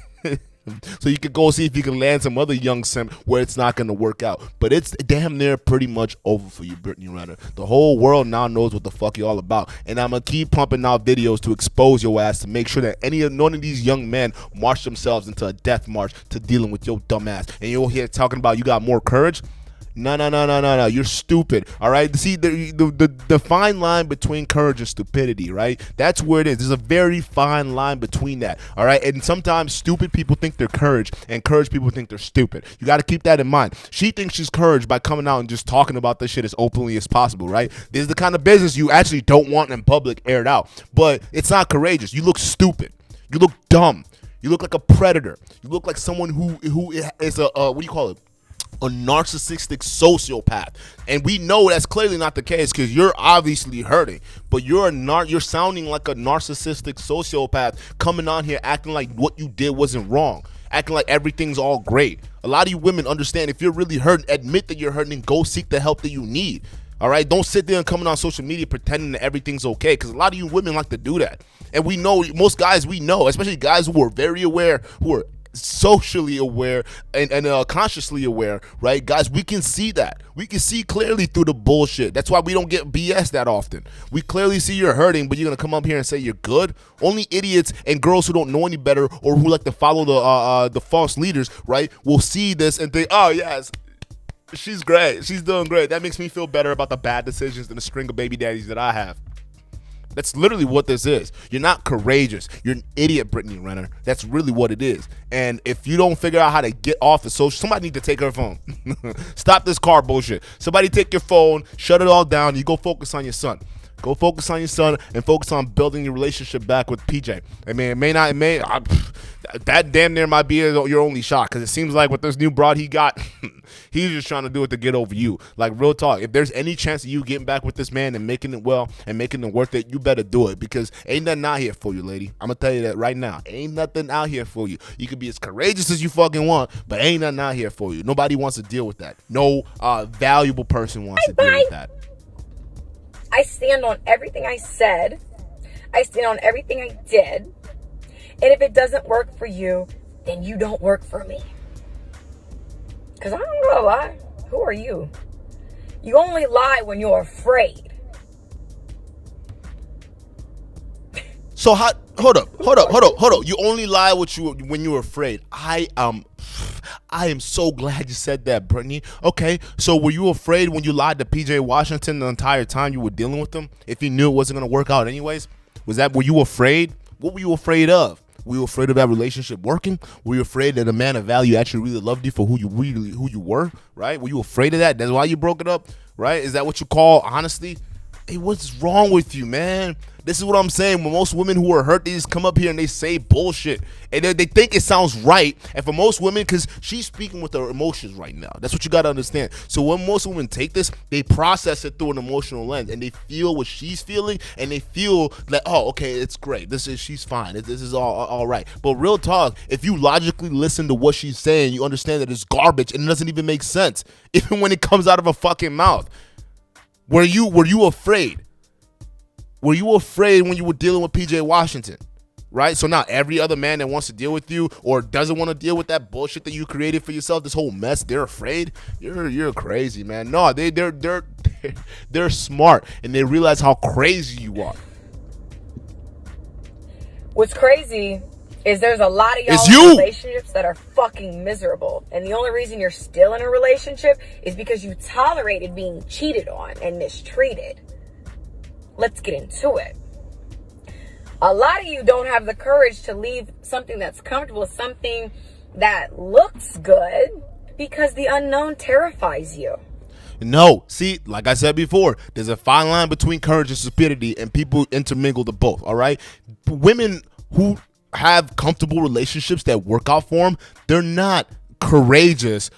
So you can go see if you can land some other young simp where it's not going to work out. But it's damn near pretty much over for you, Brittany Renner. The whole world now knows what the fuck you're all about. And I'm going to keep pumping out videos to expose your ass, to make sure that none of these young men march themselves into a death march to dealing with your dumb ass. And you'll hear talking about you got more courage. No. You're stupid. All right. See, the fine line between courage and stupidity, right? That's where it is. There's a very fine line between that. All right. And sometimes stupid people think they're courage, and courage people think they're stupid. You got to keep that in mind. She thinks she's courage by coming out and just talking about this shit as openly as possible, right? This is the kind of business you actually don't want in public aired out. But it's not courageous. You look stupid. You look dumb. You look like a predator. You look like someone who is a what do you call it? A narcissistic sociopath. And we know that's clearly not the case, because you're obviously hurting, but you're sounding like a narcissistic sociopath coming on here acting like what you did wasn't wrong, acting like everything's all great. A lot of you women understand, if you're really hurting, admit that you're hurting and go seek the help that you need. All right, don't sit there and coming on social media pretending that everything's okay, because a lot of you women like to do that. And we know, most guys we know, especially guys who are very aware, who are socially aware and consciously aware, right? Guys, we can see that. We can see clearly through the bullshit. That's why we don't get BS that often. We clearly see you're hurting, but you're gonna come up here and say you're good. Only idiots and girls who don't know any better, or who like to follow the false leaders, right, will see this and think, oh yes, she's great, she's doing great. That makes me feel better about the bad decisions and the string of baby daddies that I have. That's literally what this is. You're not courageous. You're an idiot, Brittany Renner. That's really what it is. And if you don't figure out how to get off the social, somebody need to take her phone. Stop this car bullshit. Somebody take your phone, shut it all down. You go focus on your son. Go focus on your son and focus on building your relationship back with PJ. I mean, that damn near might be your only shot, because it seems like with this new broad he got, he's just trying to do it to get over you. Like, real talk, if there's any chance of you getting back with this man and making it well and making it worth it, you better do it, because ain't nothing out here for you, lady. I'm going to tell you that right now. Ain't nothing out here for you. You can be as courageous as you fucking want, but ain't nothing out here for you. Nobody wants to deal with that. No valuable person wants to deal with that. I stand on everything I said. I stand on everything I did. And if it doesn't work for you, then you don't work for me. Because I don't know lie. Who are you? You only lie when you're afraid. So hold up. You only lie when you're afraid. I am so glad you said that, Brittany. Okay, so were you afraid when you lied to PJ Washington the entire time you were dealing with him? If you knew it wasn't gonna work out anyways, were you afraid? What were you afraid of? Were you afraid of that relationship working? Were you afraid that a man of value actually really loved you for who you were? Right? Were you afraid of that? That's why you broke it up, right? Is that what you call honesty? Hey, what's wrong with you, man? This is what I'm saying. When most women who are hurt, they just come up here and they say bullshit. And they think it sounds right. And for most women, because she's speaking with her emotions right now. That's what you got to understand. So when most women take this, they process it through an emotional lens. And they feel what she's feeling. And they feel like, oh, okay, it's great. She's fine. This is all right. But real talk, if you logically listen to what she's saying, you understand that it's garbage. And it doesn't even make sense. Even when it comes out of her fucking mouth. Were you afraid? Were you afraid when you were dealing with PJ Washington? Right? So now every other man that wants to deal with you or doesn't want to deal with that bullshit that you created for yourself, this whole mess, they're afraid? You're crazy, man. No, they're smart and they realize how crazy you are. What's crazy is there's a lot of y'all in relationships that are fucking miserable. And the only reason you're still in a relationship is because you tolerated being cheated on and mistreated. Let's get into it. A lot of you don't have the courage to leave something that's comfortable, something that looks good, because the unknown terrifies you. No, see, like I said before, there's a fine line between courage and stupidity, and people intermingle the both, all right? Women who have comfortable relationships that work out for them, they're not courageous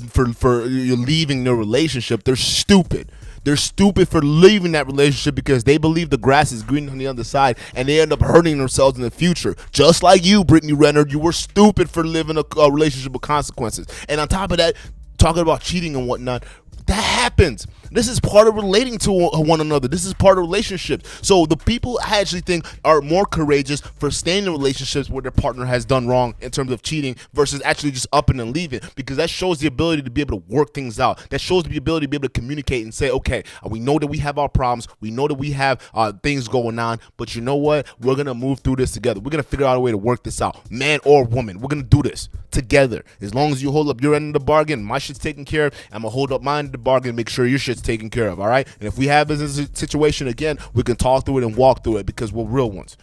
for leaving their relationship. They're stupid. They're stupid for leaving that relationship because they believe the grass is green on the other side, and they end up hurting themselves in the future. Just like you, Brittany Renner, you were stupid for living a relationship with consequences. And on top of that, talking about cheating and whatnot, that happens. This is part of relating to one another. This is part of relationships. So the people I actually think are more courageous for staying in relationships where their partner has done wrong in terms of cheating versus actually just upping and leaving, because that shows the ability to be able to work things out. That shows the ability to be able to communicate and say, okay, we know that we have our problems. We know that we have things going on, but you know what? We're going to move through this together. We're going to figure out a way to work this out. Man or woman, we're going to do this together. As long as you hold up your end of the bargain, my shit's taken care of. I'm going to hold up mine end of the bargain, make sure your shit's taken care of, all right? And if we have this situation again, we can talk through it and walk through it because we're real ones.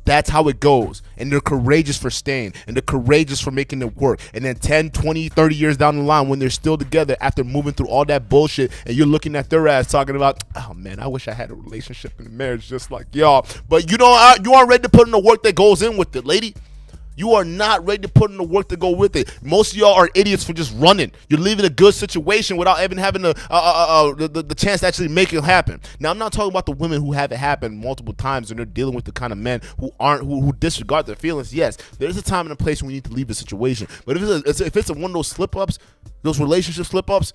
That's how it goes. And they're courageous for staying. And they're courageous for making it work. And then 10, 20, 30 years down the line, when they're still together after moving through all that bullshit, and you're looking at their ass talking about, oh man, I wish I had a relationship and a marriage just like y'all. But you aren't ready to put in the work that goes in with it, lady. You are not ready to put in the work to go with it. Most of y'all are idiots for just running. You're leaving a good situation without even having the chance to actually make it happen. Now, I'm not talking about the women who have it happen multiple times and they're dealing with the kind of men who disregard their feelings. Yes, there's a time and a place when you need to leave a situation. But if it's one of those slip-ups, those relationship slip-ups,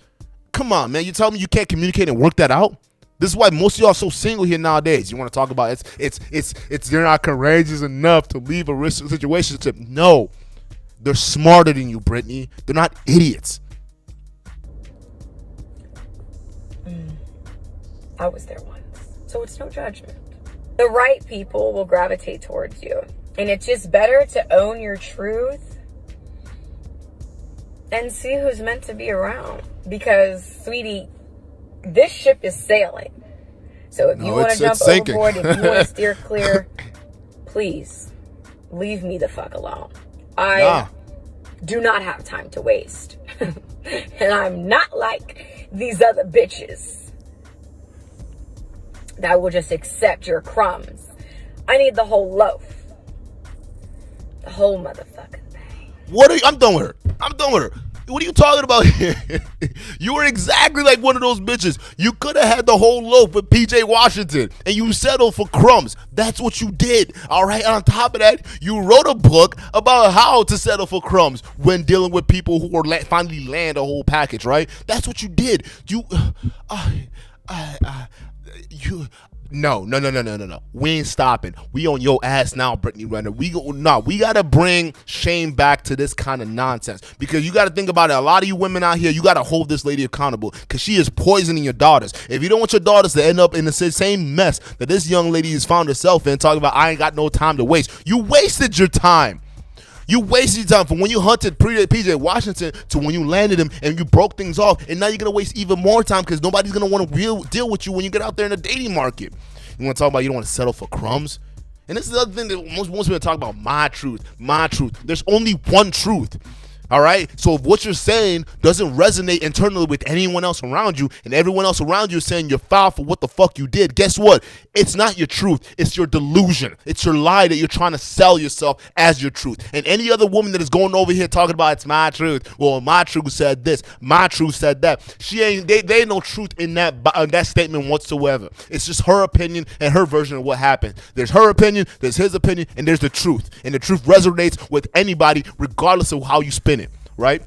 come on, man. You tell me you can't communicate and work that out? This is why most of y'all are so single here nowadays. You want to talk about it's you're not courageous enough to leave a risk situation. No, they're smarter than you, Brittany. They're not idiots. I was there once, so it's no judgment. The right people will gravitate towards you, and it's just better to own your truth and see who's meant to be around. Because, sweetie, this ship is sailing. So if you want to jump sinking. overboard, if you want to steer clear, please leave me the fuck alone. I do not have time to waste. And I'm not like these other bitches that will just accept your crumbs. I need the whole loaf. The whole motherfucking thing. I'm done with her. What are you talking about here? You were exactly like one of those bitches. You could have had the whole loaf with PJ Washington and you settled for crumbs. That's what you did. All right. And on top of that, you wrote a book about how to settle for crumbs when dealing with people who are finally land a whole package. Right. That's what you did. No. We ain't stopping. We on your ass now, Brittany Renner. We gotta bring shame back to this kind of nonsense, because you gotta think about it. A lot of you women out here, you gotta hold this lady accountable, because she is poisoning your daughters. If you don't want your daughters to end up in the same mess that this young lady has found herself in, talking about I ain't got no time to waste, you wasted your time. You wasted your time from when you hunted PJ Washington to when you landed him and you broke things off. And now you're going to waste even more time because nobody's going to want to deal with you when you get out there in the dating market. You want to talk about you don't want to settle for crumbs? And this is the other thing that most people talk about, my truth. There's only one truth. All right. So if what you're saying doesn't resonate internally with anyone else around you, and everyone else around you is saying you're foul for what the fuck you did, guess what? It's not your truth. It's your delusion. It's your lie that you're trying to sell yourself as your truth. And any other woman that is going over here talking about it's my truth, well, my truth said this, my truth said that, there ain't no truth in that statement whatsoever. It's just her opinion and her version of what happened. There's her opinion, there's his opinion, and there's the truth. And the truth resonates with anybody regardless of how you spin it. Right?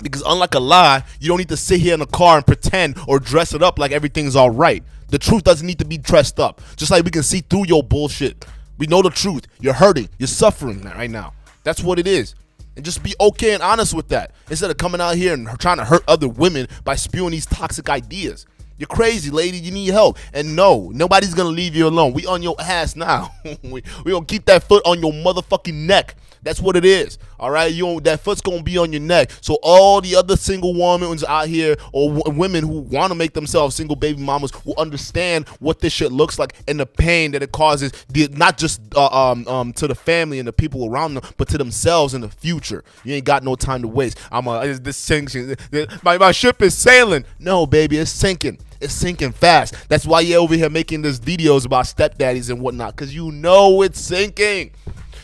Because unlike a lie, you don't need to sit here in a car and pretend or dress it up like everything's all right. The truth doesn't need to be dressed up. Just like we can see through your bullshit. We know the truth. You're hurting. You're suffering right now. That's what it is. And just be okay and honest with that, instead of coming out here and trying to hurt other women by spewing these toxic ideas. You're crazy, lady. You need help. And no, nobody's going to leave you alone. We on your ass now. we going to keep that foot on your motherfucking neck. That's what it is. All right, that foot's gonna be on your neck. So all the other single women out here, or women who want to make themselves single baby mamas, will understand what this shit looks like and the pain that it causes, not just to the family and the people around them, but to themselves in the future. You ain't got no time to waste. This sinking. My ship is sailing. No, baby, it's sinking. It's sinking fast. That's why you're over here making these videos about stepdaddies and whatnot, because you know it's sinking.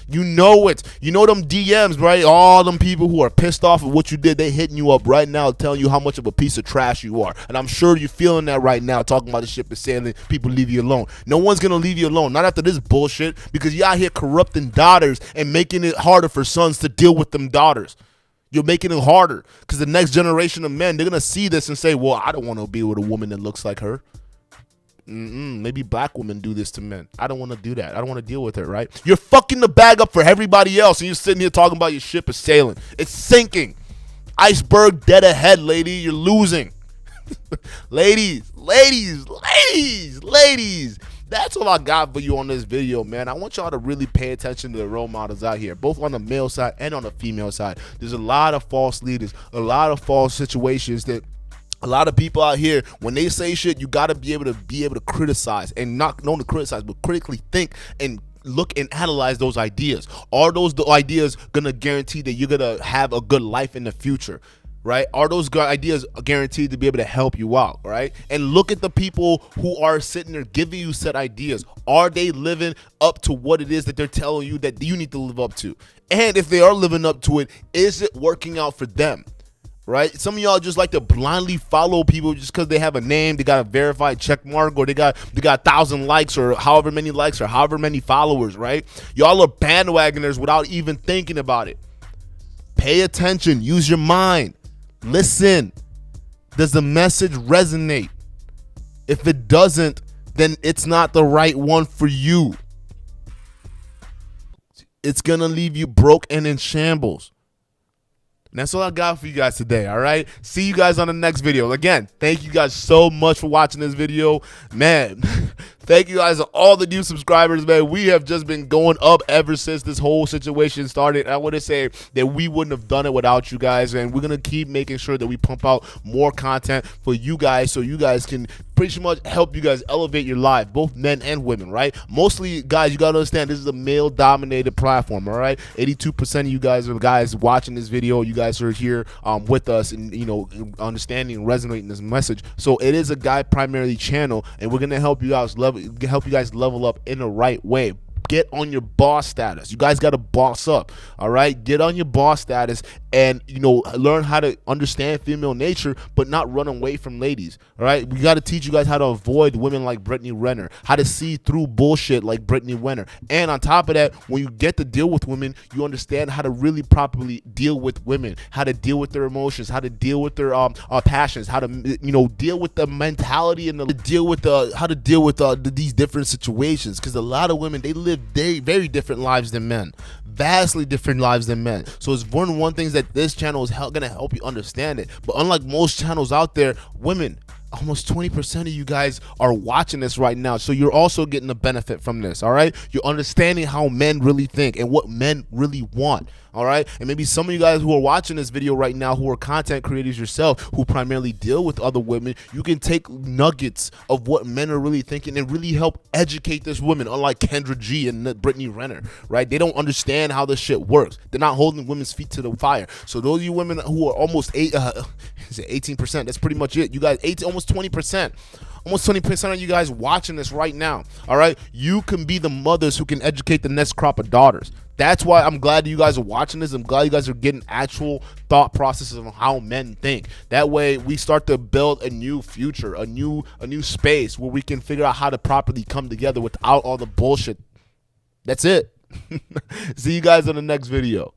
You know it. You know them DMs, right? All them people who are pissed off at what you did, they hitting you up right now telling you how much of a piece of trash you are. And I'm sure you're feeling that right now, talking about the ship is sailing, people leave you alone. No one's going to leave you alone, not after this bullshit, because you're out here corrupting daughters and making it harder for sons to deal with them daughters. You're making it harder because the next generation of men, they're going to see this and say, well, I don't want to be with a woman that looks like her. Maybe black women do this to men. I don't want to do that. I don't want to deal with it, right? You're fucking the bag up for everybody else, and you're sitting here talking about your ship is sailing. It's sinking. Iceberg dead ahead, lady. You're losing. Ladies. That's all I got for you on this video, man. I want y'all to really pay attention to the role models out here, both on the male side and on the female side. There's a lot of false leaders, a lot of false situations that a lot of people out here, when they say shit, you got to be able to criticize, and not only criticize, but critically think and look and analyze those ideas. Are those the ideas going to guarantee that you're going to have a good life in the future? Right? Are those ideas guaranteed to be able to help you out? Right? And look at the people who are sitting there giving you said ideas. Are they living up to what it is that they're telling you that you need to live up to? And if they are living up to it, is it working out for them? Right? Some of y'all just like to blindly follow people just because they have a name, they got a verified check mark, or they got 1,000 likes, or however many likes, or however many followers, right? Y'all are bandwagoners without even thinking about it. Pay attention. Use your mind. Listen. Does the message resonate? If it doesn't, then it's not the right one for you. It's going to leave you broke and in shambles. And that's all I got for you guys today, all right? See you guys on the next video. Again, thank you guys so much for watching this video. Man, thank you guys to all the new subscribers, man. We have just been going up ever since this whole situation started. I want to say that we wouldn't have done it without you guys, and we're going to keep making sure that we pump out more content for you guys so you guys can pretty much help you guys elevate your life, both men and women, right? Mostly, guys, you gotta understand this is a male-dominated platform, all right? 82% of you guys are the guys watching this video. You guys are here with us and, you know, understanding and resonating this message. So it is a guy primarily channel, and we're gonna help you guys level up in the right way. Get on your boss status. You guys got to boss up, all right? Get on your boss status and, you know, learn how to understand female nature, but not run away from ladies, all right? We got to teach you guys how to avoid women like Brittany Renner, how to see through bullshit like Brittany Renner. And on top of that, when you get to deal with women, you understand how to really properly deal with women, how to deal with their emotions, how to deal with their passions, how to, you know, deal with the mentality and how to deal with these different situations. Because a lot of women, they live very different lives than men, vastly different lives than men. So it's one of the things that this channel is gonna help you understand it. But unlike most channels out there, women, almost 20% of you guys are watching this right now, so you're also getting the benefit from this, all right? You're understanding how men really think and what men really want, all right? And maybe some of you guys who are watching this video right now who are content creators yourself, who primarily deal with other women, you can take nuggets of what men are really thinking and really help educate this woman, unlike Kendra G and Brittany Renner, right? They don't understand how this shit works. They're not holding women's feet to the fire. So those of you women who are almost 18%, that's pretty much it. You guys, almost 20%. Almost 20% of you guys watching this right now, all right? You can be the mothers who can educate the next crop of daughters. That's why I'm glad you guys are watching this. I'm glad you guys are getting actual thought processes of how men think. That way we start to build a new future, a new space where we can figure out how to properly come together without all the bullshit. That's it. See you guys in the next video.